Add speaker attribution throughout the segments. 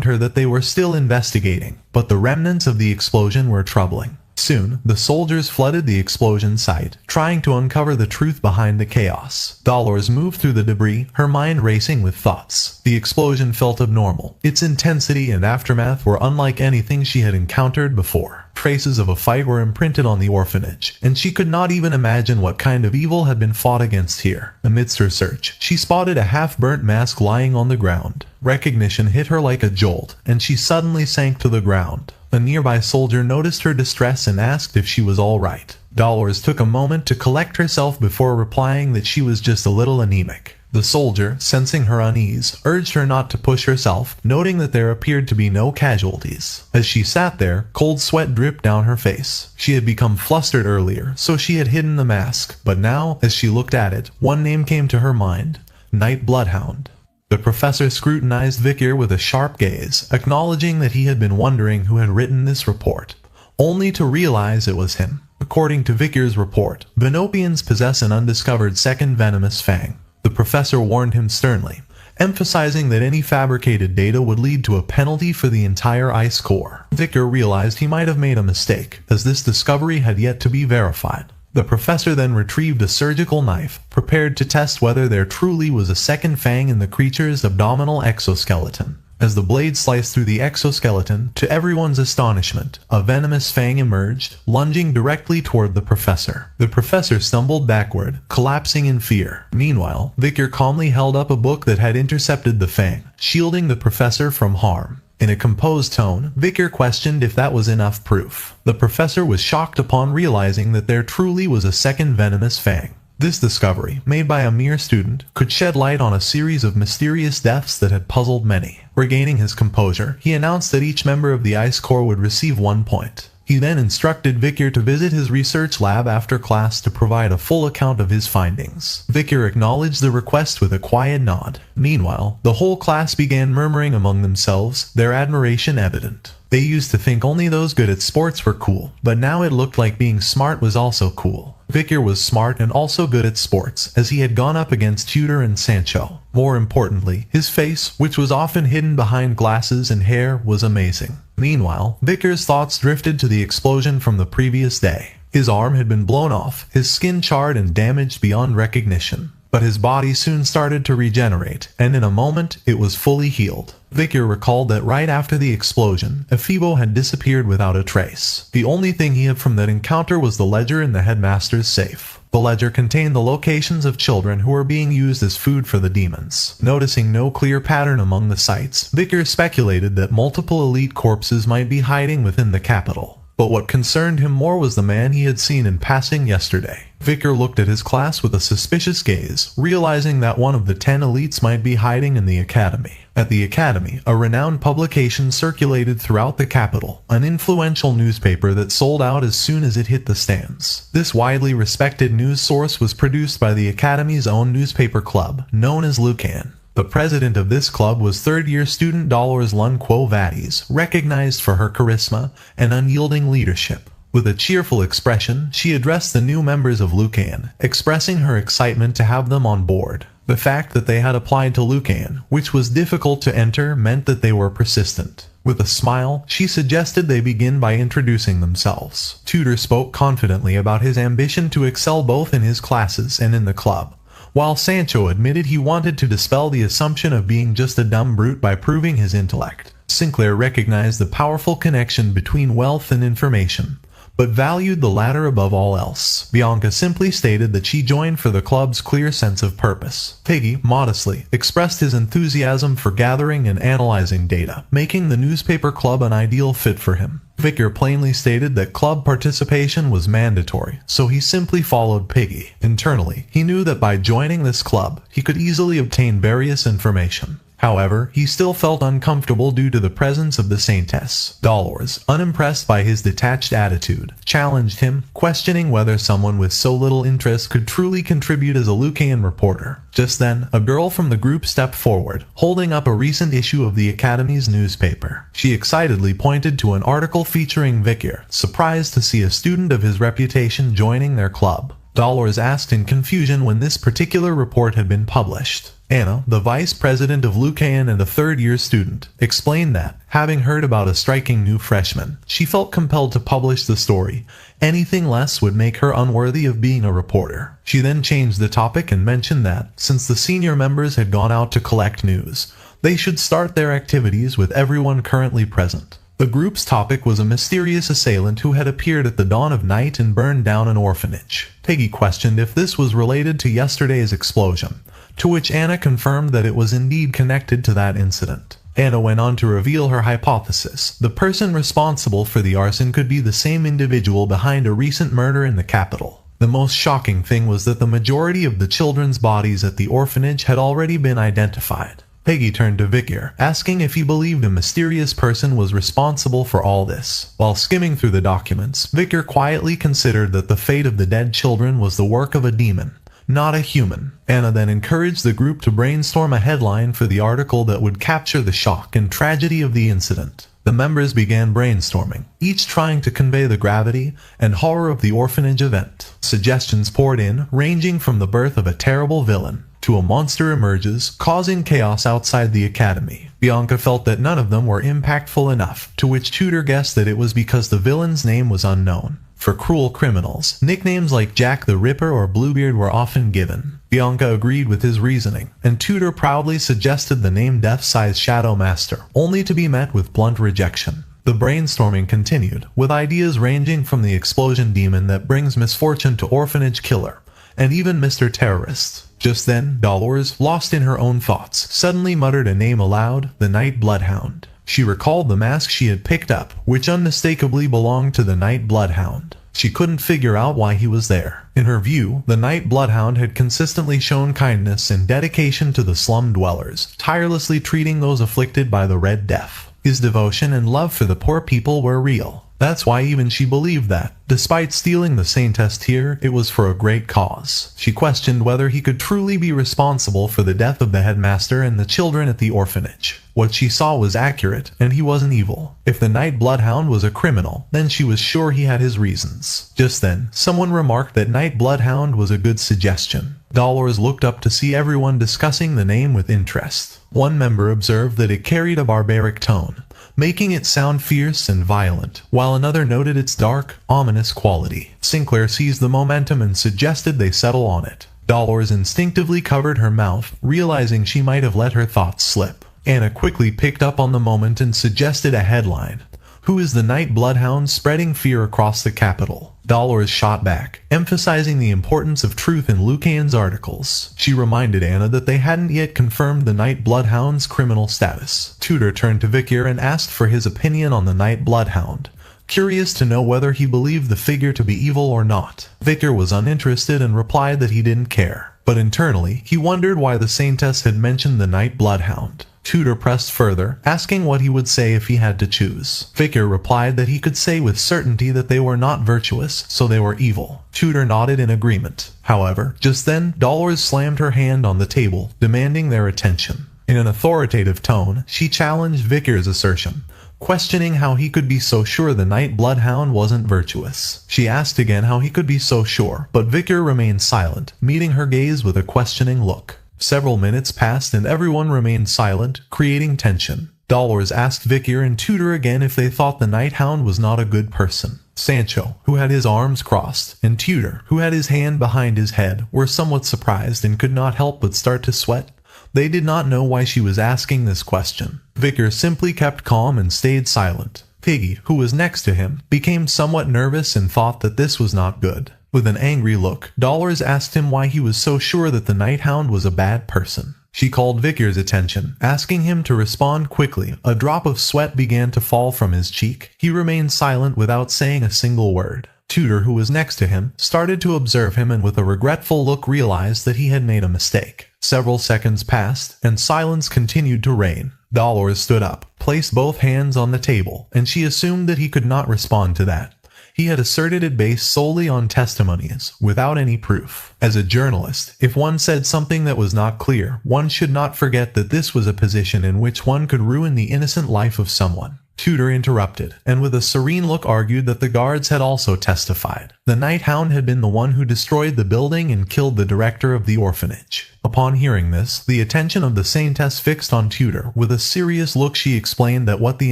Speaker 1: her that they were still investigating, but the remnants of the explosion were troubling. Soon, the soldiers flooded the explosion site, trying to uncover the truth behind the chaos. Dolores moved through the debris, her mind racing with thoughts. The explosion felt abnormal. Its intensity and aftermath were unlike anything she had encountered before. Traces of a fight were imprinted on the orphanage, and she could not even imagine what kind of evil had been fought against here. Amidst her search, she spotted a half-burnt mask lying on the ground. Recognition hit her like a jolt, and she suddenly sank to the ground. A nearby soldier noticed her distress and asked if she was all right. Dolores took a moment to collect herself before replying that she was just a little anemic. The soldier, sensing her unease, urged her not to push herself, noting that there appeared to be no casualties. As she sat there, cold sweat dripped down her face. She had become flustered earlier, so she had hidden the mask, but now, as she looked at it, one name came to her mind: Night Bloodhound. The professor scrutinized Vikir with a sharp gaze, acknowledging that he had been wondering who had written this report, only to realize it was him. According to Vikir's report, Venopians possess an undiscovered second venomous fang. The professor warned him sternly, emphasizing that any fabricated data would lead to a penalty for the entire ice core. Vikir realized he might have made a mistake, as this discovery had yet to be verified. The professor then retrieved a surgical knife, prepared to test whether there truly was a second fang in the creature's abdominal exoskeleton. As the blade sliced through the exoskeleton, to everyone's astonishment, a venomous fang emerged, lunging directly toward the professor. The professor stumbled backward, collapsing in fear. Meanwhile, Vikir calmly held up a book that had intercepted the fang, shielding the professor from harm. In a composed tone, Vikir questioned if that was enough proof. The professor was shocked upon realizing that there truly was a second venomous fang. This discovery, made by a mere student, could shed light on a series of mysterious deaths that had puzzled many. Regaining his composure, he announced that each member of the Ice Corps would receive 1 point. He then instructed Vikir to visit his research lab after class to provide a full account of his findings. Vikir acknowledged the request with a quiet nod. Meanwhile, the whole class began murmuring among themselves, their admiration evident. They used to think only those good at sports were cool, but now it looked like being smart was also cool. Vikir was smart and also good at sports, as he had gone up against Tudor and Sancho. More importantly, his face, which was often hidden behind glasses and hair, was amazing. Meanwhile, Vikir's thoughts drifted to the explosion from the previous day. His arm had been blown off, his skin charred and damaged beyond recognition. But his body soon started to regenerate, and in a moment, it was fully healed. Vikir recalled that right after the explosion, Ephibo had disappeared without a trace. The only thing he had from that encounter was the ledger in the headmaster's safe. The ledger contained the locations of children who were being used as food for the demons. Noticing no clear pattern among the sites, Vikir speculated that multiple elite corpses might be hiding within the capital. But what concerned him more was the man he had seen in passing yesterday. Vikir looked at his class with a suspicious gaze, realizing that one of the 10 elites might be hiding in the academy. At the academy, a renowned publication circulated throughout the capital, an influential newspaper that sold out as soon as it hit the stands. This widely respected news source was produced by the academy's own newspaper club, known as Lucan. The president of this club was third-year student Dolores Lunquo Vadis, recognized for her charisma and unyielding leadership. With a cheerful expression, she addressed the new members of Lucan, expressing her excitement to have them on board. The fact that they had applied to Lucan, which was difficult to enter, meant that they were persistent. With a smile, she suggested they begin by introducing themselves. Tudor spoke confidently about his ambition to excel both in his classes and in the club, while Sancho admitted he wanted to dispel the assumption of being just a dumb brute by proving his intellect. Sinclair recognized the powerful connection between wealth and information, but valued the latter above all else. Bianca simply stated that she joined for the club's clear sense of purpose. Piggy, modestly, expressed his enthusiasm for gathering and analyzing data, making the newspaper club an ideal fit for him. Vikir plainly stated that club participation was mandatory, so he simply followed Piggy. Internally, he knew that by joining this club, he could easily obtain various information. However, he still felt uncomfortable due to the presence of the Saintess. Dolores, unimpressed by his detached attitude, challenged him, questioning whether someone with so little interest could truly contribute as a Lucan reporter. Just then, a girl from the group stepped forward, holding up a recent issue of the Academy's newspaper. She excitedly pointed to an article featuring Vikir, surprised to see a student of his reputation joining their club. Dolores asked in confusion when this particular report had been published. Anna, the vice president of Lucayan and a third-year student, explained that, having heard about a striking new freshman, she felt compelled to publish the story. Anything less would make her unworthy of being a reporter. She then changed the topic and mentioned that, since the senior members had gone out to collect news, they should start their activities with everyone currently present. The group's topic was a mysterious assailant who had appeared at the dawn of night and burned down an orphanage. Peggy questioned if this was related to yesterday's explosion, to which Anna confirmed that it was indeed connected to that incident. Anna went on to reveal her hypothesis. The person responsible for the arson could be the same individual behind a recent murder in the capital. The most shocking thing was that the majority of the children's bodies at the orphanage had already been identified. Peggy turned to Vikir, asking if he believed a mysterious person was responsible for all this. While skimming through the documents, Vikir quietly considered that the fate of the dead children was the work of a demon, not a human. Anna then encouraged the group to brainstorm a headline for the article that would capture the shock and tragedy of the incident. The members began brainstorming, each trying to convey the gravity and horror of the orphanage event. Suggestions poured in, ranging from the birth of a terrible villain to a monster emerges, causing chaos outside the academy. Bianca felt that none of them were impactful enough, to which Tudor guessed that it was because the villain's name was unknown. For cruel criminals, nicknames like Jack the Ripper or Bluebeard were often given. Bianca agreed with his reasoning, and Tudor proudly suggested the name Death-Size Shadow Master, only to be met with blunt rejection. The brainstorming continued, with ideas ranging from the explosion demon that brings misfortune to orphanage killer, and even Mr. Terrorist. Just then, Dolores, lost in her own thoughts, suddenly muttered a name aloud, the Night Bloodhound. She recalled the mask she had picked up, which unmistakably belonged to the Night Bloodhound. She couldn't figure out why he was there. In her view, the Night Bloodhound had consistently shown kindness and dedication to the slum dwellers, tirelessly treating those afflicted by the Red Death. His devotion and love for the poor people were real. That's why even she believed that, despite stealing the Saintess tear, it was for a great cause. She questioned whether he could truly be responsible for the death of the headmaster and the children at the orphanage. What she saw was accurate, and he wasn't evil. If the Night Bloodhound was a criminal, then she was sure he had his reasons. Just then, someone remarked that Night Bloodhound was a good suggestion. Dolores looked up to see everyone discussing the name with interest. One member observed that it carried a barbaric tone, making it sound fierce and violent, while another noted its dark, ominous quality. Sinclair seized the momentum and suggested they settle on it. Dolores instinctively covered her mouth, realizing she might have let her thoughts slip. Anna quickly picked up on the moment and suggested a headline. Who is the Night Bloodhound spreading fear across the capital? Dolores shot back, emphasizing the importance of truth in Lucayan's articles. She reminded Anna that they hadn't yet confirmed the Night Bloodhound's criminal status. Tudor turned to Vikir and asked for his opinion on the Night Bloodhound, curious to know whether he believed the figure to be evil or not. Vikir was uninterested and replied that he didn't care. But internally, he wondered why the Saintess had mentioned the Night Bloodhound. Tudor pressed further, asking what he would say if he had to choose. Vikir replied that he could say with certainty that they were not virtuous, so they were evil. Tudor nodded in agreement. However, just then, Dolores slammed her hand on the table, demanding their attention. In an authoritative tone, she challenged Vikir's assertion, questioning how he could be so sure the Night Bloodhound wasn't virtuous. She asked again how he could be so sure, but Vikir remained silent, meeting her gaze with a questioning look. Several minutes passed and everyone remained silent, creating tension. Dolores asked Vikir and Tudor again if they thought the Night Hound was not a good person. Sancho, who had his arms crossed, and Tudor, who had his hand behind his head, were somewhat surprised and could not help but start to sweat. They did not know why she was asking this question. Vikir simply kept calm and stayed silent. Piggy, who was next to him, became somewhat nervous and thought that this was not good. With an angry look, Dolores asked him why he was so sure that the Night Hound was a bad person. She called Vikir's attention, asking him to respond quickly. A drop of sweat began to fall from his cheek. He remained silent without saying a single word. Tudor, who was next to him, started to observe him and with a regretful look realized that he had made a mistake. Several seconds passed, and silence continued to reign. Dolores stood up, placed both hands on the table, and she assumed that he could not respond to that. He had asserted it based solely on testimonies, without any proof. As a journalist, if one said something that was not clear, one should not forget that this was a position in which one could ruin the innocent life of someone. Tudor interrupted, and with a serene look argued that the guards had also testified. The Night Hound had been the one who destroyed the building and killed the director of the orphanage. Upon hearing this, the attention of the Saintess fixed on Tudor. With a serious look she explained that what the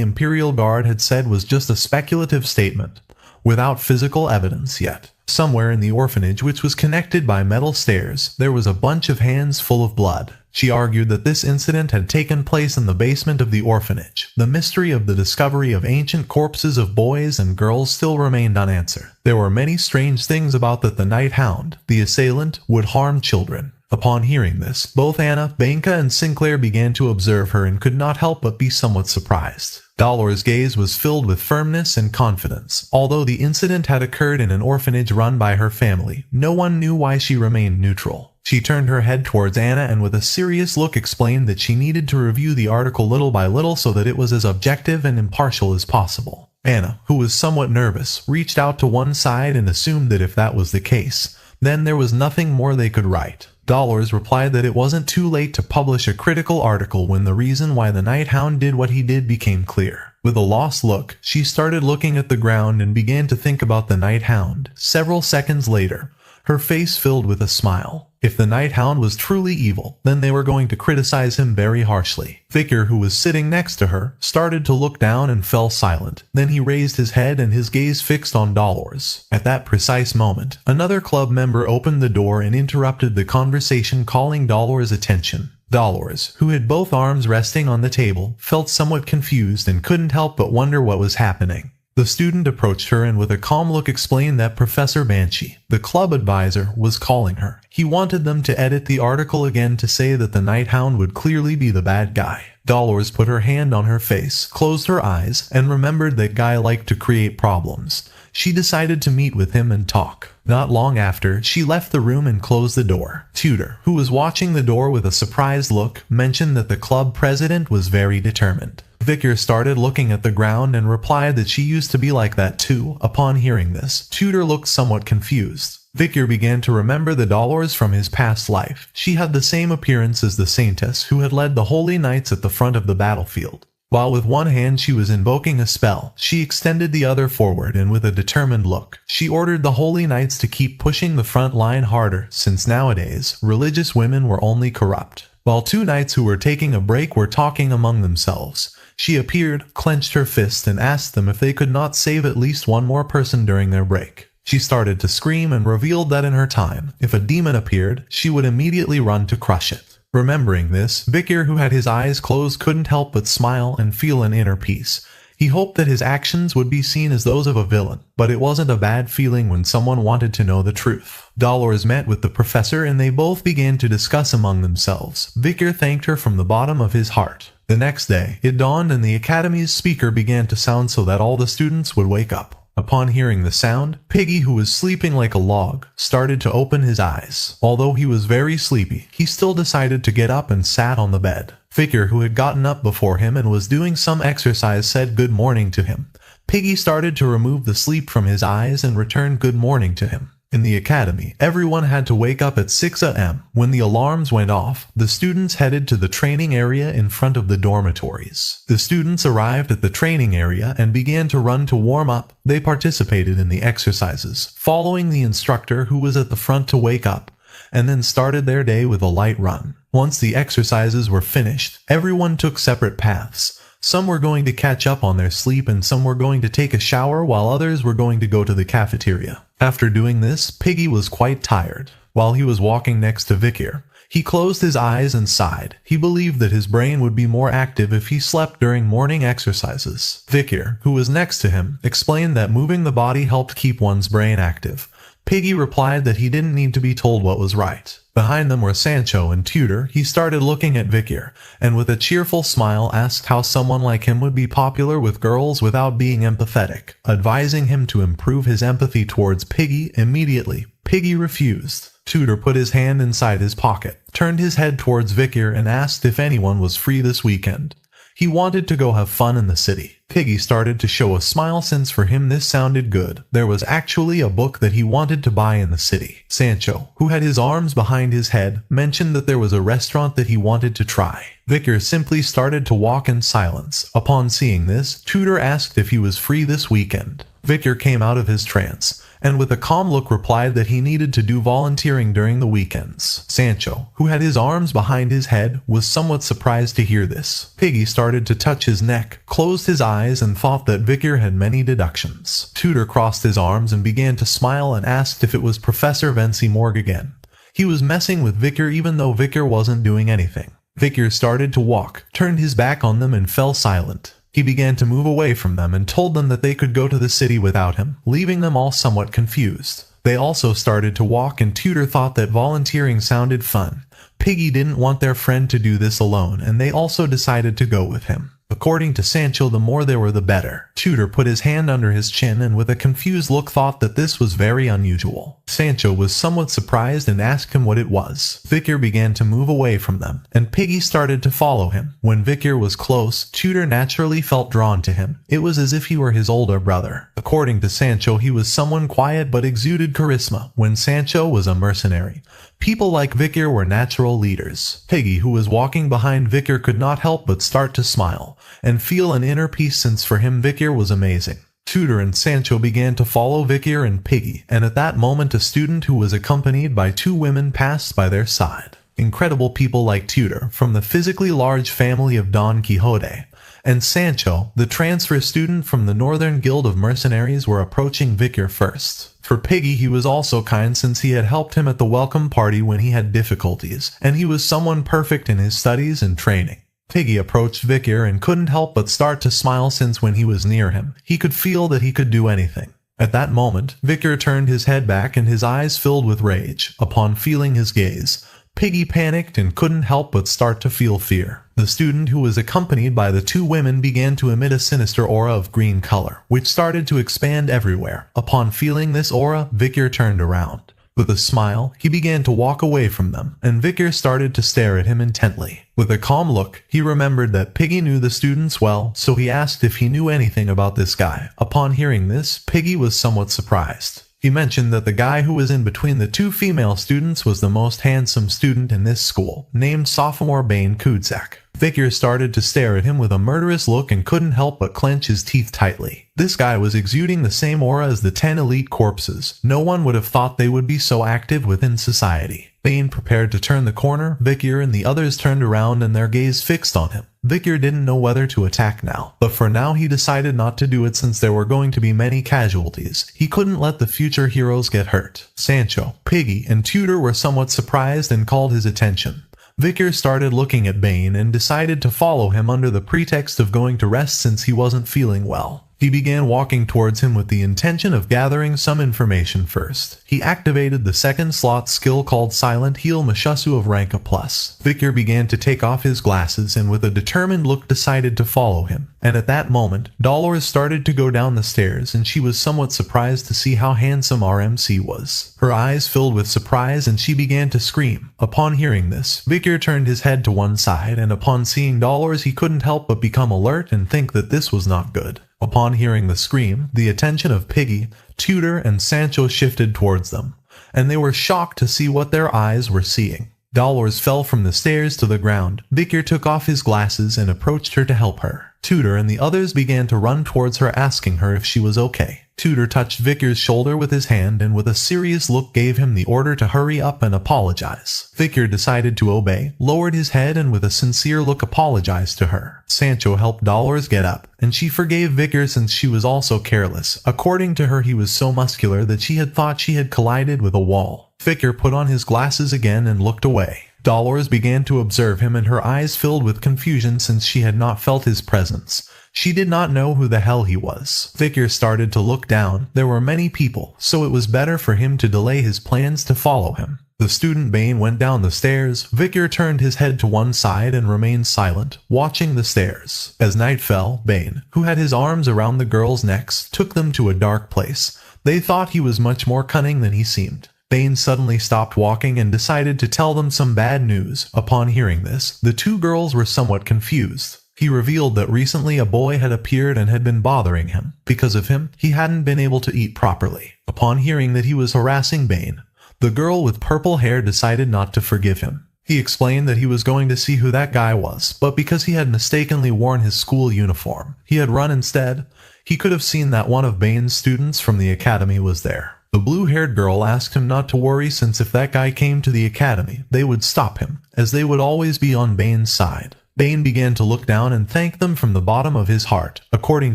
Speaker 1: Imperial Guard had said was just a speculative statement, without physical evidence yet. Somewhere in the orphanage, which was connected by metal stairs, there was a bunch of hands full of blood. She argued that this incident had taken place in the basement of the orphanage. The mystery of the discovery of ancient corpses of boys and girls still remained unanswered. There were many strange things about that the Night Hound, the assailant, would harm children. Upon hearing this, both Anna, Banka, and Sinclair began to observe her and could not help but be somewhat surprised. Dolores' gaze was filled with firmness and confidence. Although the incident had occurred in an orphanage run by her family, no one knew why she remained neutral. She turned her head towards Anna and with a serious look explained that she needed to review the article little by little so that it was as objective and impartial as possible. Anna, who was somewhat nervous, reached out to one side and assumed that if that was the case, then there was nothing more they could write. Dolores replied that it wasn't too late to publish a critical article when the reason why the Night Hound did what he did became clear. With a lost look, she started looking at the ground and began to think about the Night Hound. Several seconds later, her face filled with a smile. If the Night Hound was truly evil, then they were going to criticize him very harshly. Vikir, who was sitting next to her, started to look down and fell silent. Then he raised his head and his gaze fixed on Dolores. At that precise moment, another club member opened the door and interrupted the conversation, calling Dolores' attention. Dolores, who had both arms resting on the table, felt somewhat confused and couldn't help but wonder what was happening. The student approached her and with a calm look explained that Professor Banshee, the club advisor, was calling her. He wanted them to edit the article again to say that the Night Hound would clearly be the bad guy. Dolores put her hand on her face, closed her eyes, and remembered that Guy liked to create problems. She decided to meet with him and talk. Not long after, she left the room and closed the door. Tudor, who was watching the door with a surprised look, mentioned that the club president was very determined. Vikir started looking at the ground and replied that she used to be like that too. Upon hearing this, Tudor looked somewhat confused. Vikir began to remember the Dolores from his past life. She had the same appearance as the Saintess who had led the Holy Knights at the front of the battlefield. While with one hand she was invoking a spell, she extended the other forward and with a determined look, she ordered the Holy Knights to keep pushing the front line harder, since nowadays, religious women were only corrupt. While two knights who were taking a break were talking among themselves, she appeared, clenched her fist, and asked them if they could not save at least one more person during their break. She started to scream and revealed that in her time, if a demon appeared, she would immediately run to crush it. Remembering this, Vikir, who had his eyes closed, couldn't help but smile and feel an inner peace. He hoped that his actions would be seen as those of a villain, but it wasn't a bad feeling when someone wanted to know the truth. Dolores met with the professor and they both began to discuss among themselves. Vikir thanked her from the bottom of his heart. The next day, it dawned and the academy's speaker began to sound so that all the students would wake up. Upon hearing the sound, Piggy, who was sleeping like a log, started to open his eyes. Although he was very sleepy, he still decided to get up and sat on the bed. Vikir, who had gotten up before him and was doing some exercise, said good morning to him. Piggy started to remove the sleep from his eyes and returned good morning to him. In the academy, everyone had to wake up at 6 a.m. When the alarms went off, the students headed to the training area in front of the dormitories. The students arrived at the training area and began to run to warm up. They participated in the exercises, following the instructor who was at the front to wake up, and then started their day with a light run. Once the exercises were finished, everyone took separate paths. Some were going to catch up on their sleep and some were going to take a shower while others were going to go to the cafeteria. After doing this, Piggy was quite tired. While he was walking next to Vikir, he closed his eyes and sighed. He believed that his brain would be more active if he slept during morning exercises. Vikir, who was next to him, explained that moving the body helped keep one's brain active. Piggy replied that he didn't need to be told what was right. Behind them were Sancho and Tudor. He started looking at Vikir, and with a cheerful smile asked how someone like him would be popular with girls without being empathetic, advising him to improve his empathy towards Piggy immediately. Piggy refused. Tudor put his hand inside his pocket, turned his head towards Vikir and asked if anyone was free this weekend. He wanted to go have fun in the city. Piggy started to show a smile since for him this sounded good. There was actually a book that he wanted to buy in the city. Sancho, who had his arms behind his head, mentioned that there was a restaurant that he wanted to try. Vikir simply started to walk in silence. Upon seeing this, Tutor asked if he was free this weekend. Vikir came out of his trance, and with a calm look replied that he needed to do volunteering during the weekends. Sancho, who had his arms behind his head, was somewhat surprised to hear this. Piggy started to touch his neck, closed his eyes, and thought that Vikir had many deductions. Tutor crossed his arms and began to smile and asked if it was Professor Vency Morg again. He was messing with Vikir even though Vikir wasn't doing anything. Vikir started to walk, turned his back on them and fell silent. He began to move away from them and told them that they could go to the city without him, leaving them all somewhat confused. They also started to walk and Tutor thought that volunteering sounded fun. Piggy didn't want their friend to do this alone and they also decided to go with him. According to Sancho, the more they were the better. Tutor put his hand under his chin and with a confused look thought that this was very unusual. Sancho was somewhat surprised and asked him what it was. Vikir began to move away from them, and Piggy started to follow him. When Vikir was close, Tutor naturally felt drawn to him. It was as if he were his older brother. According to Sancho, he was someone quiet but exuded charisma. When Sancho was a mercenary, people like Vikir were natural leaders. Piggy, who was walking behind Vikir, could not help but start to smile and feel an inner peace since for him Vikir was amazing. Tutor and Sancho began to follow Vikir and Piggy, and at that moment a student who was accompanied by two women passed by their side. Incredible people like Tutor, from the physically large family of Don Quixote, and Sancho, the transfer student from the Northern Guild of Mercenaries, were approaching Vikir first. For Piggy, he was also kind since he had helped him at the welcome party when he had difficulties, and he was someone perfect in his studies and training. Piggy approached Vikir and couldn't help but start to smile since when he was near him, he could feel that he could do anything. At that moment, Vikir turned his head back and his eyes filled with rage. Upon feeling his gaze, Piggy panicked and couldn't help but start to feel fear. The student, who was accompanied by the two women, began to emit a sinister aura of green color, which started to expand everywhere. Upon feeling this aura, Vikir turned around. With a smile, he began to walk away from them, and Vikir started to stare at him intently. With a calm look, he remembered that Piggy knew the students well, so he asked if he knew anything about this guy. Upon hearing this, Piggy was somewhat surprised. He mentioned that the guy who was in between the two female students was the most handsome student in this school, named Sophomore Bane Kudzak. Vikir started to stare at him with a murderous look and couldn't help but clench his teeth tightly. This guy was exuding the same aura as the 10 elite corpses. No one would have thought they would be so active within society. Bane prepared to turn the corner. Vikir and the others turned around and their gaze fixed on him. Vikir didn't know whether to attack now, but for now he decided not to do it since there were going to be many casualties. He couldn't let the future heroes get hurt. Sancho, Piggy, and Tutor were somewhat surprised and called his attention. Vikir started looking at Bane and decided to follow him under the pretext of going to rest since he wasn't feeling well. He began walking towards him with the intention of gathering some information first. He activated the second slot skill called Silent Heal Mishasu of rank A+. Vikir began to take off his glasses and with a determined look decided to follow him. And at that moment, Dolores started to go down the stairs and she was somewhat surprised to see how handsome RMC was. Her eyes filled with surprise and she began to scream. Upon hearing this, Vikir turned his head to one side and upon seeing Dolores he couldn't help but become alert and think that this was not good. Upon hearing the scream, the attention of Piggy, Tutor, and Sancho shifted towards them, and they were shocked to see what their eyes were seeing. Dolores fell from the stairs to the ground. Vikir took off his glasses and approached her to help her. Tutor and the others began to run towards her asking her if she was okay. Tutor touched Vikir's shoulder with his hand and with a serious look gave him the order to hurry up and apologize. Vikir decided to obey, lowered his head and with a sincere look apologized to her. Sancho helped Dolores get up, and she forgave Vikir since she was also careless. According to her, he was so muscular that she had thought she had collided with a wall. Vikir put on his glasses again and looked away. Dolores began to observe him and her eyes filled with confusion since she had not felt his presence. She did not know who the hell he was. Vikir started to look down. There were many people, so it was better for him to delay his plans to follow him. The student Bane went down the stairs. Vikir turned his head to one side and remained silent, watching the stairs. As night fell, Bane, who had his arms around the girls' necks, took them to a dark place. They thought he was much more cunning than he seemed. Bane suddenly stopped walking and decided to tell them some bad news. Upon hearing this, the two girls were somewhat confused. he revealed that recently a boy had appeared and had been bothering him. Because of him, he hadn't been able to eat properly. Upon hearing that he was harassing Bane, the girl with purple hair decided not to forgive him. He explained that he was going to see who that guy was, but because he had mistakenly worn his school uniform, he had run instead. He could have seen that one of Bane's students from the academy was there. The blue-haired girl asked him not to worry, since if that guy came to the academy, they would stop him, as they would always be on Bane's side. Bane began to look down and thank them from the bottom of his heart. According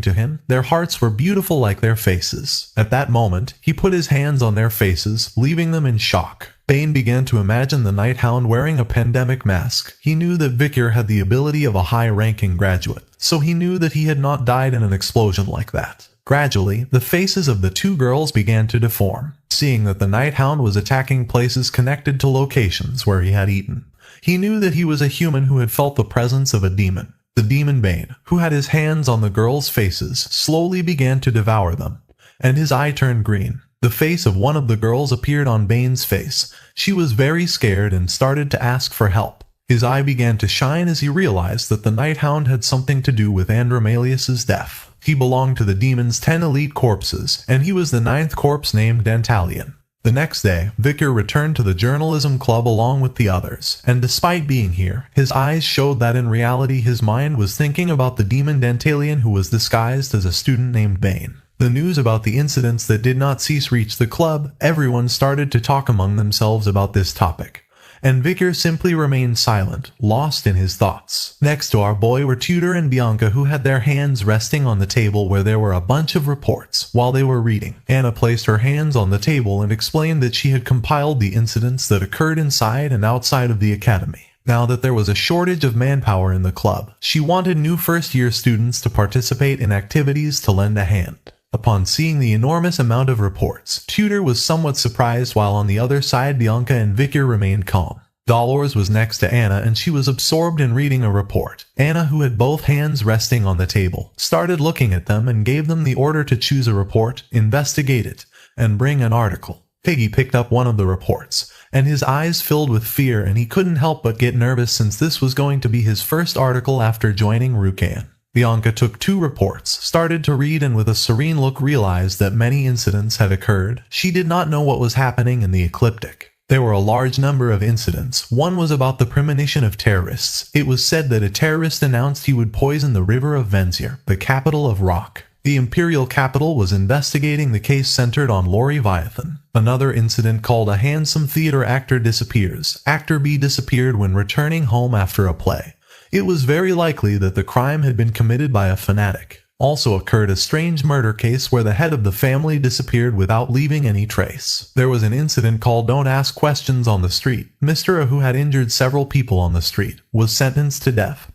Speaker 1: to him, their hearts were beautiful like their faces. At that moment, he put his hands on their faces, leaving them in shock. Bane began to imagine the Night Hound wearing a pandemic mask. He knew that Vikir had the ability of a high-ranking graduate, so he knew that he had not died in an explosion like that. Gradually, the faces of the two girls began to deform. Seeing that the Night Hound was attacking places connected to locations where he had eaten, he knew that he was a human who had felt the presence of a demon. The demon Bane, who had his hands on the girls' faces, slowly began to devour them, and his eye turned green. The face of one of the girls appeared on Bane's face. She was very scared and started to ask for help. His eye began to shine as he realized that the Night Hound had something to do with Andromalius's death. He belonged to the demon's 10 elite corpses, and he was the 9th corpse named Dantalion. The next day, Vikir returned to the journalism club along with the others, and despite being here, his eyes showed that in reality his mind was thinking about the demon Dantalion, who was disguised as a student named Bane. The news about the incidents that did not cease reached the club. Everyone started to talk among themselves about this topic, and Vikir simply remained silent, lost in his thoughts. Next to our boy were Tudor and Bianca, who had their hands resting on the table where there were a bunch of reports. While they were reading, Anna placed her hands on the table and explained that she had compiled the incidents that occurred inside and outside of the academy. Now that there was a shortage of manpower in the club, she wanted new first-year students to participate in activities to lend a hand. Upon seeing the enormous amount of reports, Tudor was somewhat surprised, while on the other side Bianca and Vikir remained calm. Dolores was next to Anna, and she was absorbed in reading a report. Anna, who had both hands resting on the table, started looking at them and gave them the order to choose a report, investigate it, and bring an article. Piggy picked up one of the reports, and his eyes filled with fear, and he couldn't help but get nervous since this was going to be his first article after joining Rukan. Bianca took 2 reports, started to read, and with a serene look realized that many incidents had occurred. She did not know what was happening in the ecliptic. There were a large number of incidents. One was about the premonition of terrorists. It was said that a terrorist announced he would poison the river of Venzir, the capital of Rock. The imperial capital was investigating the case centered on Lori Viathan. Another incident called a handsome theater actor disappears. Actor B disappeared when returning home after a play. It was very likely that the crime had been committed by a fanatic. Also occurred a strange murder case where the head of the family disappeared without leaving any trace. There was an incident called Don't Ask Questions on the Street. Mr. A, who had injured several people on the street, was sentenced to death.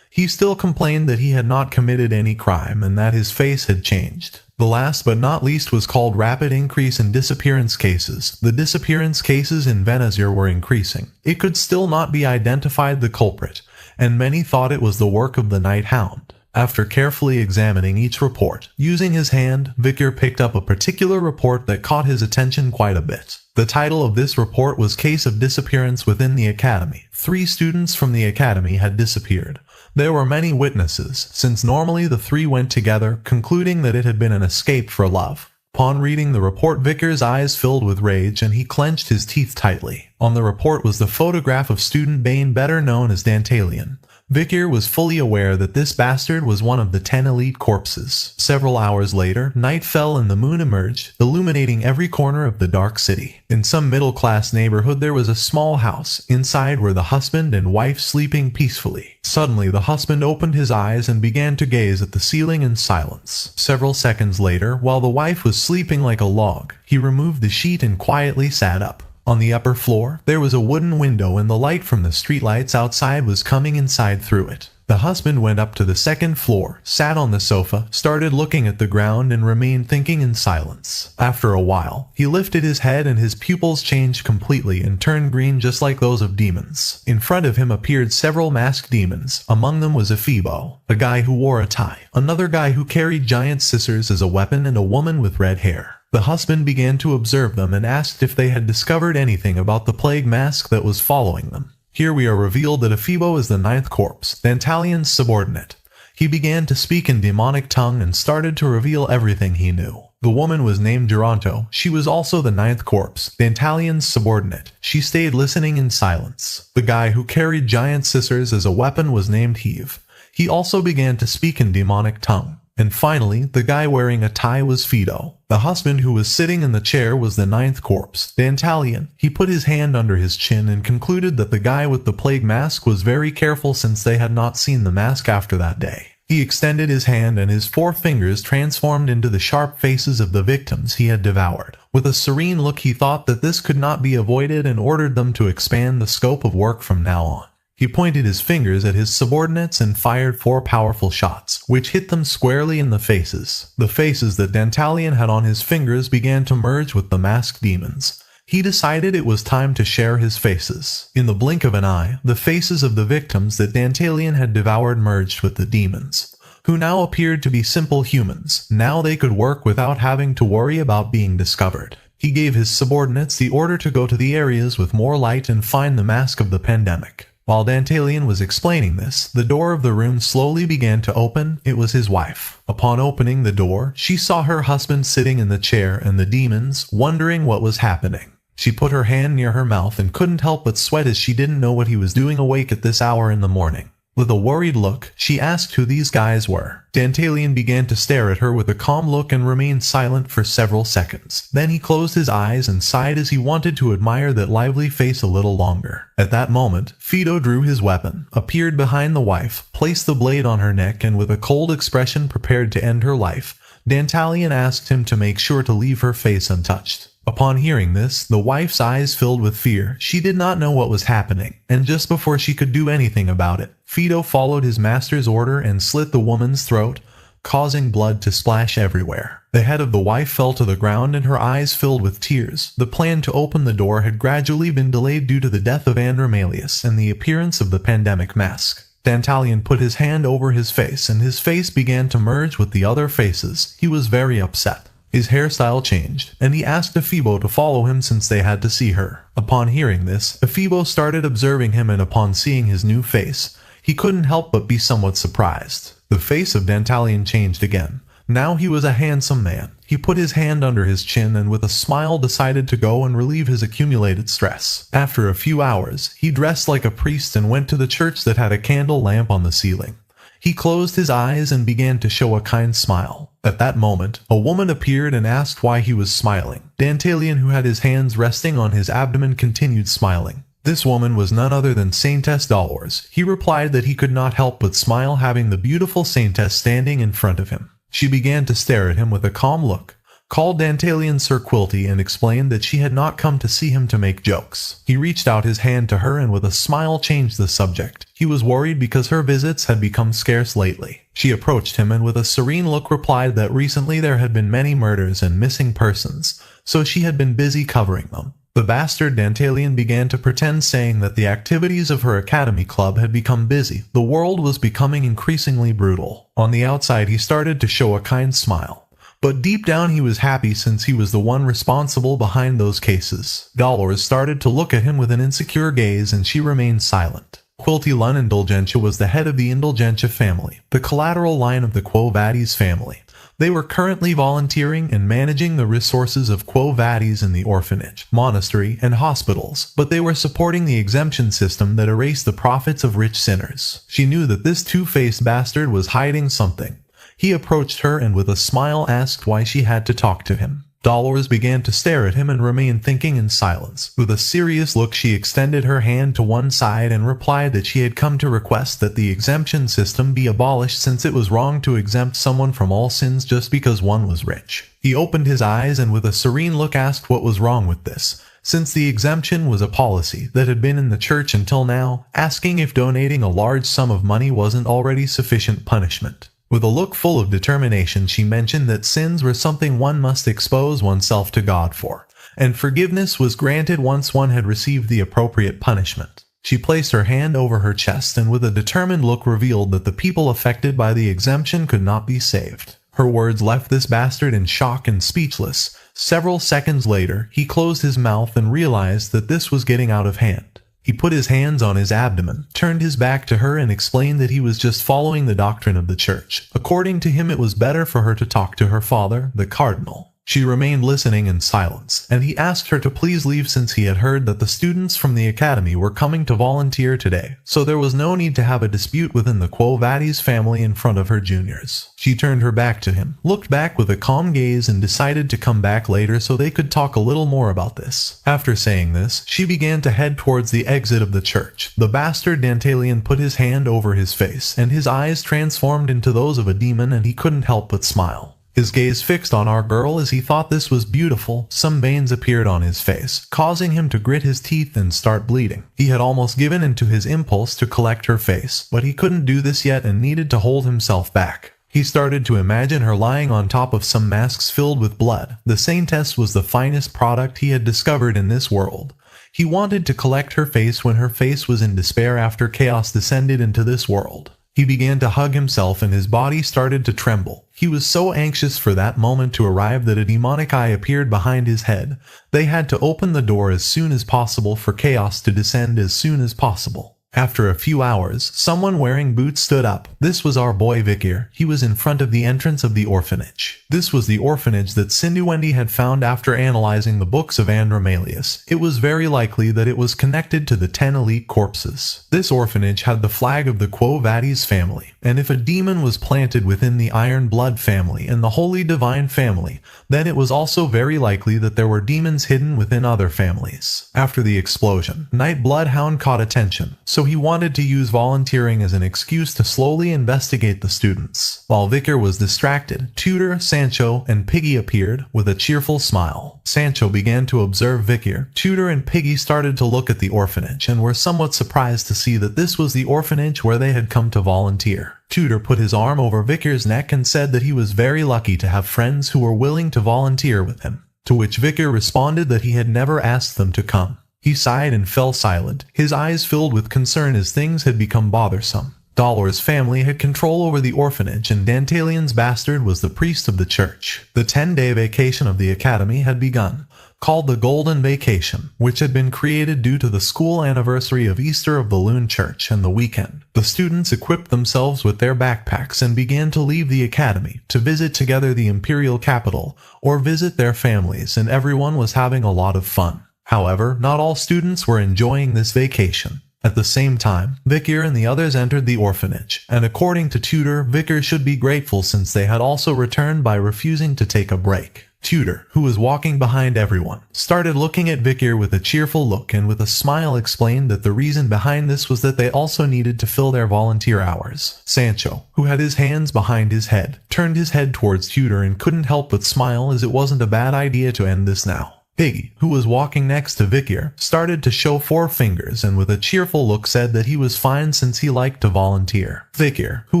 Speaker 1: He still complained that he had not committed any crime and that his face had changed. The last but not least was called Rapid Increase in Disappearance Cases. The disappearance cases in Venazir were increasing. It could still not be identified the culprit, and many thought it was the work of the Night Hound. After carefully examining each report, using his hand, Vikir picked up a particular report that caught his attention quite a bit. The title of this report was Case of Disappearance Within the Academy. 3 students from the academy had disappeared. There were many witnesses, since normally the 3 went together, concluding that it had been an escape for love. Upon reading the report, Vikir's eyes filled with rage and he clenched his teeth tightly. On the report was the photograph of student Bane, better known as Dantalion. Vikir was fully aware that this bastard was one of the 10 elite corpses. Several hours later, night fell and the moon emerged, illuminating every corner of the dark city. In some middle-class neighborhood there was a small house. Inside were the husband and wife sleeping peacefully. Suddenly the husband opened his eyes and began to gaze at the ceiling in silence. Several seconds later, while the wife was sleeping like a log, he removed the sheet and quietly sat up. On the upper floor, there was a wooden window and the light from the streetlights outside was coming inside through it. The husband went up to the 2nd floor, sat on the sofa, started looking at the ground and remained thinking in silence. After a while, he lifted his head and his pupils changed completely and turned green just like those of demons. In front of him appeared several masked demons. Among them was Ephibo, a guy who wore a tie, another guy who carried giant scissors as a weapon, and a woman with red hair. The husband began to observe them and asked if they had discovered anything about the plague mask that was following them. Here we are revealed that Afibo is the ninth corpse, Dantalion's subordinate. He began to speak in demonic tongue and started to reveal everything he knew. The woman was named Geronto. She was also the ninth corpse, Dantalion's subordinate. She stayed listening in silence. The guy who carried giant scissors as a weapon was named Heave. He also began to speak in demonic tongue. And finally, the guy wearing a tie was Fido. The husband who was sitting in the chair was the ninth corpse, Dantalion. He put his hand under his chin and concluded that the guy with the plague mask was very careful since they had not seen the mask after that day. He extended his hand and his 4 fingers transformed into the sharp faces of the victims he had devoured. With a serene look, he thought that this could not be avoided and ordered them to expand the scope of work from now on. He pointed his fingers at his subordinates and fired 4 powerful shots, which hit them squarely in the faces. The faces that Dantalion had on his fingers began to merge with the masked demons. He decided it was time to share his faces. In the blink of an eye, the faces of the victims that Dantalion had devoured merged with the demons, who now appeared to be simple humans. Now they could work without having to worry about being discovered. He gave his subordinates the order to go to the areas with more light and find the mask of the pandemic. While Dantalion was explaining this, the door of the room slowly began to open. It was his wife. Upon opening the door, she saw her husband sitting in the chair and the demons, wondering what was happening. She put her hand near her mouth and couldn't help but sweat as she didn't know what he was doing awake at this hour in the morning. With a worried look, she asked who these guys were. Dantalion began to stare at her with a calm look and remained silent for several seconds. Then he closed his eyes and sighed as he wanted to admire that lively face a little longer. At that moment, Fido drew his weapon, appeared behind the wife, placed the blade on her neck, and with a cold expression prepared to end her life. Dantalion asked him to make sure to leave her face untouched. Upon hearing this, the wife's eyes filled with fear. She did not know what was happening, and just before she could do anything about it, Fido followed his master's order and slit the woman's throat, causing blood to splash everywhere. The head of the wife fell to the ground and her eyes filled with tears. The plan to open the door had gradually been delayed due to the death of Andromalius and the appearance of the pandemic mask. Dantalion put his hand over his face and his face began to merge with the other faces. He was very upset. His hairstyle changed, and he asked Afibo to follow him since they had to see her. Upon hearing this, Afibo started observing him, and upon seeing his new face, he couldn't help but be somewhat surprised. The face of Dantalion changed again. Now he was a handsome man. He put his hand under his chin and with a smile decided to go and relieve his accumulated stress. After a few hours, he dressed like a priest and went to the church that had a candle lamp on the ceiling. He closed his eyes and began to show a kind smile. At that moment, a woman appeared and asked why he was smiling. Dantalion, who had his hands resting on his abdomen, continued smiling. This woman was none other than Saintess Dolores. He replied that he could not help but smile having the beautiful Saintess standing in front of him. She began to stare at him with a calm look, called Dantalion Sir Quilty, and explained that she had not come to see him to make jokes. He reached out his hand to her and with a smile changed the subject. He was worried because her visits had become scarce lately. She approached him and with a serene look replied that recently there had been many murders and missing persons, so she had been busy covering them. The bastard Dantalion began to pretend, saying that the activities of her academy club had become busy. The world was becoming increasingly brutal. On the outside he started to show a kind smile, but deep down he was happy since he was the one responsible behind those cases. Dolores started to look at him with an insecure gaze and she remained silent. Quilty Lun Indulgentia was the head of the Indulgentia family, the collateral line of the Quo Vadis family. They were currently volunteering and managing the resources of Quo Vadis in the orphanage, monastery, and hospitals, but they were supporting the exemption system that erased the profits of rich sinners. She knew that this two-faced bastard was hiding something. He approached her and with a smile asked why she had to talk to him. Dolores began to stare at him and remained thinking in silence. With a serious look she extended her hand to one side and replied that she had come to request that the exemption system be abolished since it was wrong to exempt someone from all sins just because one was rich. He opened his eyes and with a serene look asked what was wrong with this, since the exemption was a policy that had been in the church until now, asking if donating a large sum of money wasn't already sufficient punishment. With a look full of determination she mentioned that sins were something one must expose oneself to God for, and forgiveness was granted once one had received the appropriate punishment. She placed her hand over her chest and with a determined look revealed that the people affected by the exemption could not be saved. Her words left this bastard in shock and speechless. Several seconds later, he closed his mouth and realized that this was getting out of hand. He put his hands on his abdomen, turned his back to her and explained that he was just following the doctrine of the church. According to him, it was better for her to talk to her father, the cardinal. She remained listening in silence, and he asked her to please leave since he had heard that the students from the academy were coming to volunteer today, so there was no need to have a dispute within the Quo Vadis family in front of her juniors. She turned her back to him, looked back with a calm gaze and decided to come back later so they could talk a little more about this. After saying this, she began to head towards the exit of the church. The bastard Dantalian put his hand over his face, and his eyes transformed into those of a demon and he couldn't help but smile. His gaze fixed on our girl as he thought this was beautiful. Some veins appeared on his face, causing him to grit his teeth and start bleeding. He had almost given into his impulse to collect her face, but he couldn't do this yet and needed to hold himself back. He started to imagine her lying on top of some masks filled with blood. The Saintess was the finest product he had discovered in this world. He wanted to collect her face when her face was in despair after chaos descended into this world. He began to hug himself and his body started to tremble. He was so anxious for that moment to arrive that a demonic eye appeared behind his head. They had to open the door as soon as possible for chaos to descend as soon as possible. After a few hours, someone wearing boots stood up. This was our boy Vikir. He was in front of the entrance of the orphanage. This was the orphanage that Cindy Wendy had found after analyzing the books of Andromalius. It was very likely that it was connected to the 10 elite corpses. This orphanage had the flag of the Quo Vadis family, and if a demon was planted within the Iron Blood family and the Holy Divine family, then it was also very likely that there were demons hidden within other families. After the explosion, Night Bloodhound caught attention, so he wanted to use volunteering as an excuse to slowly investigate the students. While Vikir was distracted, Tutor, Sancho, and Piggy appeared with a cheerful smile. Sancho began to observe Vikir. Tutor and Piggy started to look at the orphanage and were somewhat surprised to see that this was the orphanage where they had come to volunteer. Tutor put his arm over Vikir's neck and said that he was very lucky to have friends who were willing to volunteer with him, to which Vikir responded that he had never asked them to come. He sighed and fell silent, his eyes filled with concern as things had become bothersome. Dolor's family had control over the orphanage and Dantalian's bastard was the priest of the church. The 10-day vacation of the academy had begun, called the Golden Vacation, which had been created due to the school anniversary of Easter of the Loon Church and the weekend. The students equipped themselves with their backpacks and began to leave the academy to visit together the imperial capital or visit their families, and everyone was having a lot of fun. However, not all students were enjoying this vacation. At the same time, Vikir and the others entered the orphanage, and according to Tutor, Vikir should be grateful since they had also returned by refusing to take a break. Tutor, who was walking behind everyone, started looking at Vikir with a cheerful look and with a smile explained that the reason behind this was that they also needed to fill their volunteer hours. Sancho, who had his hands behind his head, turned his head towards Tutor and couldn't help but smile as it wasn't a bad idea to end this now. Piggy, who was walking next to Vikir, started to show 4 fingers and with a cheerful look said that he was fine since he liked to volunteer. Vikir, who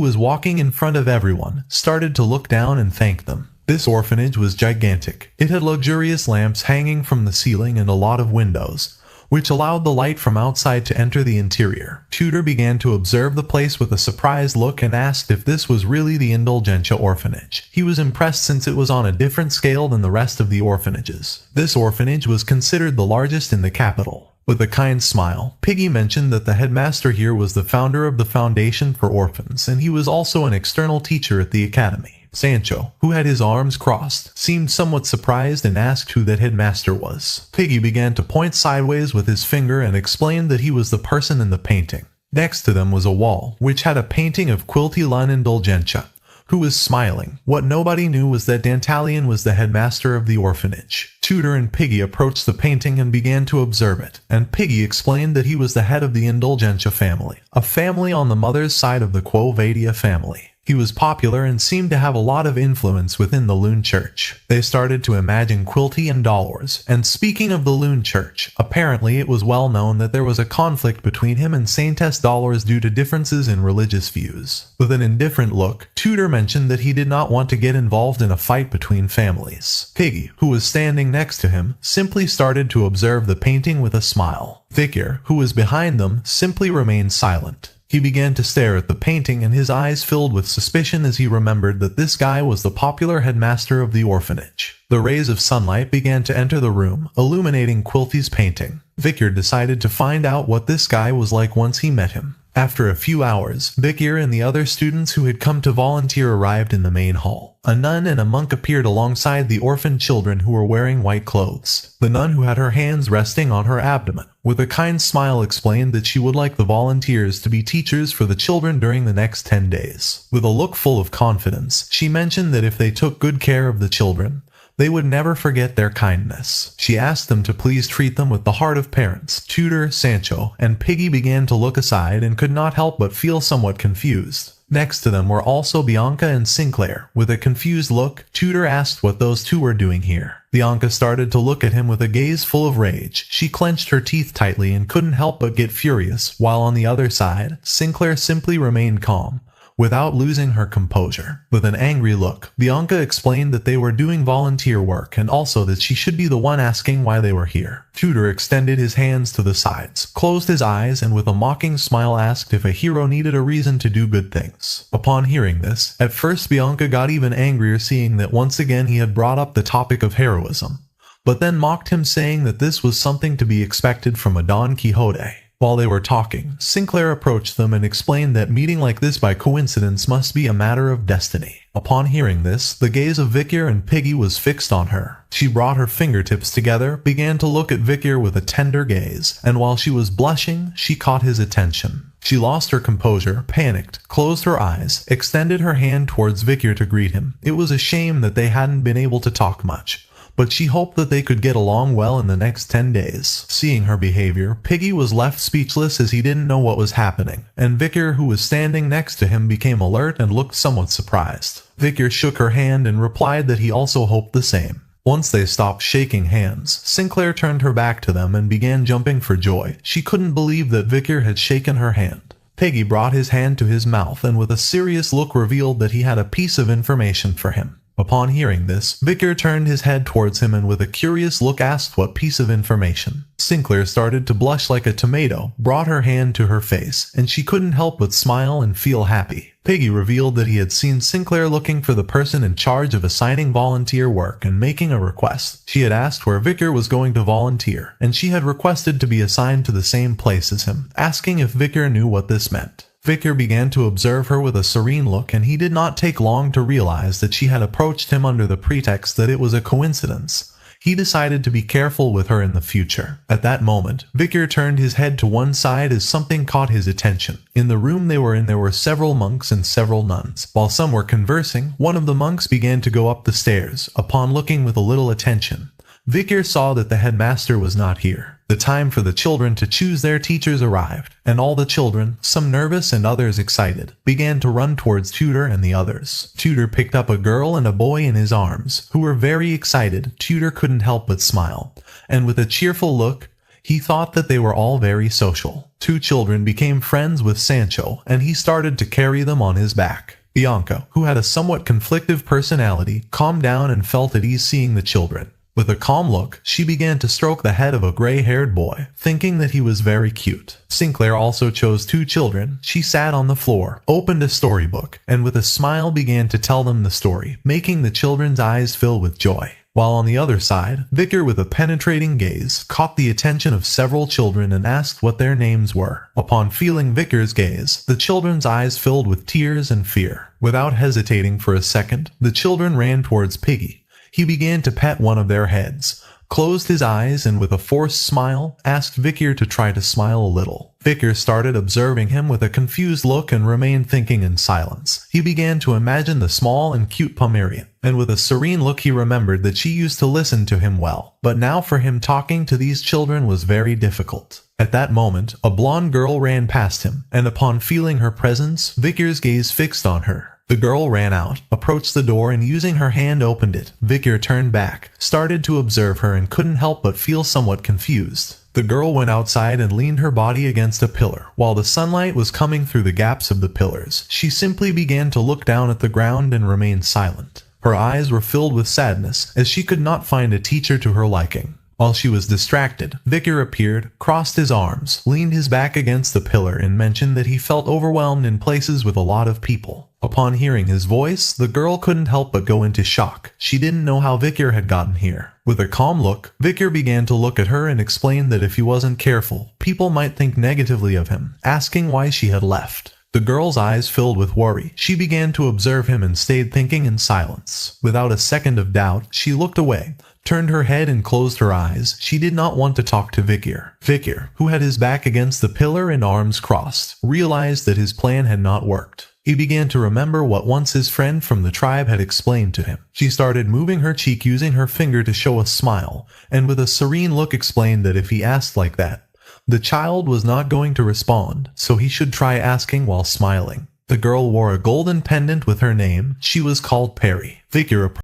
Speaker 1: was walking in front of everyone, started to look down and thank them. This orphanage was gigantic. It had luxurious lamps hanging from the ceiling and a lot of windows, which allowed the light from outside to enter the interior. Tutor began to observe the place with a surprised look and asked if this was really the Indulgentia orphanage. He was impressed since it was on a different scale than the rest of the orphanages. This orphanage was considered the largest in the capital. With a kind smile, Piggy mentioned that the headmaster here was the founder of the Foundation for Orphans, and he was also an external teacher at the academy. Sancho, who had his arms crossed, seemed somewhat surprised and asked who that headmaster was. Piggy began to point sideways with his finger and explained that he was the person in the painting. Next to them was a wall, which had a painting of Quilty Lun Indulgentia, who was smiling. What nobody knew was that Dantalian was the headmaster of the orphanage. Tutor and Piggy approached the painting and began to observe it, and Piggy explained that he was the head of the Indulgentia family, a family on the mother's side of the Quo Vadis family. He was popular and seemed to have a lot of influence within the Loon Church. They started to imagine Quilty and Dolores, and speaking of the Loon Church, apparently it was well known that there was a conflict between him and Saintess Dolores due to differences in religious views. With an indifferent look, Tutor mentioned that he did not want to get involved in a fight between families. Piggy, who was standing next to him, simply started to observe the painting with a smile. Vikir, who was behind them, simply remained silent. He began to stare at the painting and his eyes filled with suspicion as he remembered that this guy was the popular headmaster of the orphanage. The rays of sunlight began to enter the room, illuminating Quilty's painting. Vikir decided to find out what this guy was like once he met him. After a few hours, Vikir and the other students who had come to volunteer arrived in the main hall. A nun and a monk appeared alongside the orphan children who were wearing white clothes. The nun, who had her hands resting on her abdomen, with a kind smile explained that she would like the volunteers to be teachers for the children during the next 10 days. With a look full of confidence, she mentioned that if they took good care of the children, they would never forget their kindness. She asked them to please treat them with the heart of parents. Tutor, Sancho, and Piggy began to look aside and could not help but feel somewhat confused. Next to them were also Bianca and Sinclair. With a confused look, Tutor asked what those two were doing here. Bianca started to look at him with a gaze full of rage. She clenched her teeth tightly and couldn't help but get furious, while on the other side, Sinclair simply remained calm, without losing her composure. With an angry look, Bianca explained that they were doing volunteer work and also that she should be the one asking why they were here. Tutor extended his hands to the sides, closed his eyes, and with a mocking smile asked if a hero needed a reason to do good things. Upon hearing this, at first Bianca got even angrier seeing that once again he had brought up the topic of heroism, but then mocked him saying that this was something to be expected from a Don Quixote. While they were talking, Sinclair approached them and explained that meeting like this by coincidence must be a matter of destiny. Upon hearing this, the gaze of Vikir and Piggy was fixed on her. She brought her fingertips together, began to look at Vikir with a tender gaze, and while she was blushing, she caught his attention. She lost her composure, panicked, closed her eyes, extended her hand towards Vikir to greet him. It was a shame that they hadn't been able to talk much, but she hoped that they could get along well in the next 10 days. Seeing her behavior, Piggy was left speechless as he didn't know what was happening, and Vikir, who was standing next to him, became alert and looked somewhat surprised. Vikir shook her hand and replied that he also hoped the same. Once they stopped shaking hands, Sinclair turned her back to them and began jumping for joy. She couldn't believe that Vikir had shaken her hand. Piggy brought his hand to his mouth and with a serious look revealed that he had a piece of information for him. Upon hearing this, Vikir turned his head towards him and with a curious look asked what piece of information. Sinclair started to blush like a tomato, brought her hand to her face, and she couldn't help but smile and feel happy. Piggy revealed that he had seen Sinclair looking for the person in charge of assigning volunteer work and making a request. She had asked where Vikir was going to volunteer, and she had requested to be assigned to the same place as him, asking if Vikir knew what this meant. Vikir began to observe her with a serene look, and he did not take long to realize that she had approached him under the pretext that it was a coincidence. He decided to be careful with her in the future. At that moment, Vikir turned his head to one side as something caught his attention. In the room they were in there were several monks and several nuns. While some were conversing, one of the monks began to go up the stairs. Upon looking with a little attention, Vikir saw that the headmaster was not here. The time for the children to choose their teachers arrived, and all the children, some nervous and others excited, began to run towards Tutor and the others. Tutor picked up a girl and a boy in his arms, who were very excited. Tutor couldn't help but smile, and with a cheerful look, he thought that they were all very social. Two children became friends with Sancho, and he started to carry them on his back. Bianca, who had a somewhat conflictive personality, calmed down and felt at ease seeing the children. With a calm look, she began to stroke the head of a gray-haired boy, thinking that he was very cute. Sinclair also chose two children. She sat on the floor, opened a storybook, and with a smile began to tell them the story, making the children's eyes fill with joy. While on the other side, Vikir, with a penetrating gaze, caught the attention of several children and asked what their names were. Upon feeling Vikir's gaze, the children's eyes filled with tears and fear. Without hesitating for a second, the children ran towards Piggy. He began to pet one of their heads, closed his eyes, and with a forced smile, asked Vikir to try to smile a little. Vikir started observing him with a confused look and remained thinking in silence. He began to imagine the small and cute Pomerian, and with a serene look he remembered that she used to listen to him well, but now for him talking to these children was very difficult. At that moment, a blonde girl ran past him, and upon feeling her presence, Vikir's gaze fixed on her. The girl ran out, approached the door, and using her hand opened it. Vikir turned back, started to observe her, and couldn't help but feel somewhat confused. The girl went outside and leaned her body against a pillar. While the sunlight was coming through the gaps of the pillars, she simply began to look down at the ground and remained silent. Her eyes were filled with sadness, as she could not find a teacher to her liking. While she was distracted, Vikir appeared, crossed his arms, leaned his back against the pillar and mentioned that he felt overwhelmed in places with a lot of people. Upon hearing his voice, the girl couldn't help but go into shock. She didn't know how Vikir had gotten here. With a calm look, Vikir began to look at her and explained that if he wasn't careful, people might think negatively of him, asking why she had left. The girl's eyes filled with worry. She began to observe him and stayed thinking in silence. Without a second of doubt, she looked away, turned her head and closed her eyes. She did not want to talk to Vikir. Vikir, who had his back against the pillar and arms crossed, realized that his plan had not worked. He began to remember what once his friend from the tribe had explained to him. She started moving her cheek using her finger to show a smile, and with a serene look explained that if he asked like that, the child was not going to respond, so he should try asking while smiling. The girl wore a golden pendant with her name. She was called Perry. Vikir